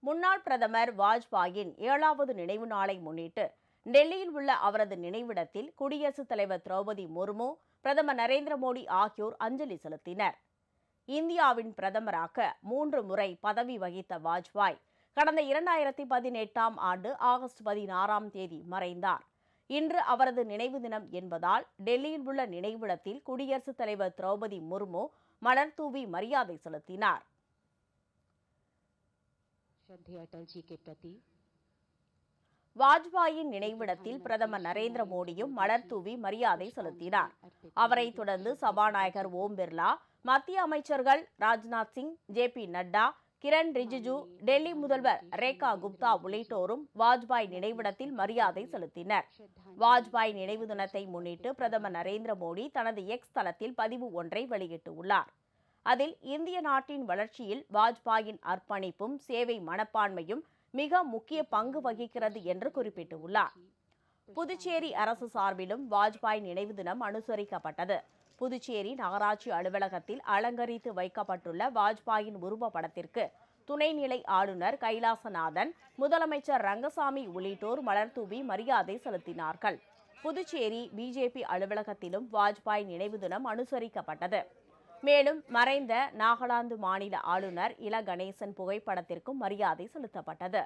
முன்னாள் பிரதமர் வாஜ்பாயின் 7வது நினைவு நாளை முன்னிட்டு டெல்லியில் உள்ள அவரது நினைவிடத்தில் குடியரசுத் தலைவர் திரௌபதி முர்மு, பிரதமர் நரேந்திர மோடி ஆகியோர் அஞ்சலி செலுத்தினர். இந்தியாவின் பிரதமராக 3 முறை பதவி வகித்த வாஜ்பாய் கடந்த 2018ஆம் ஆண்டு ஆகஸ்ட் 16ஆம் தேதி மறைந்தார். இன்று அவரது நினைவு தினம் என்பதால் டெல்லியில் உள்ள நினைவிடத்தில் குடியரசுத் தலைவர் திரௌபதி முர்மு மலர்தூவி மரியாதை செலுத்தினார். வாஜ்பாயின் நினைவிடத்தில் பிரதமர் நரேந்திர மோடியும் மலர்தூவி மரியாதை செலுத்தினார். அவரைத் தொடர்ந்து சபாநாயகர் ஓம் பிர்லா, மத்திய அமைச்சர்கள் ராஜ்நாத் சிங், ஜே.பி. நட்டா, கிரண் ரிஜிஜு, டெல்லி முதல்வர் ரேகா குப்தா உள்ளிட்டோரும் வாஜ்பாய் நினைவிடத்தில் மரியாதை செலுத்தினர். வாஜ்பாய் நினைவு தினத்தை முன்னிட்டு பிரதமர் நரேந்திர மோடி தனது எக்ஸ் தளத்தில் பதிவு ஒன்றை வெளியிட்டுள்ளார். அதில் இந்திய நாட்டின் வளர்ச்சியில் வாஜ்பாயின் அர்ப்பணிப்பும் சேவை மனப்பான்மையும் மிக முக்கிய பங்கு வகிக்கிறது என்று குறிப்பிட்டுள்ளார். புதுச்சேரி அரசு சார்பிலும் வாஜ்பாய் நினைவு தினம் அனுசரிக்கப்பட்டது. புதுச்சேரி நகராட்சி அலுவலகத்தில் அலங்கரித்து வைக்கப்பட்டுள்ள வாஜ்பாயின் உருவப்படத்திற்கு துணைநிலை ஆளுநர் கைலாசநாதன், முதலமைச்சர் ரங்கசாமி உள்ளிட்டோர் மலர்தூவி மரியாதை செலுத்தினார்கள். புதுச்சேரி பிஜேபி அலுவலகத்திலும் வாஜ்பாய் நினைவு தினம் அனுசரிக்கப்பட்டது. மேலும் மறைந்த நாகாலாந்து மாநில ஆளுநர் இல கணேசன் புகைப்படத்திற்கும் மரியாதை செலுத்தப்பட்டது.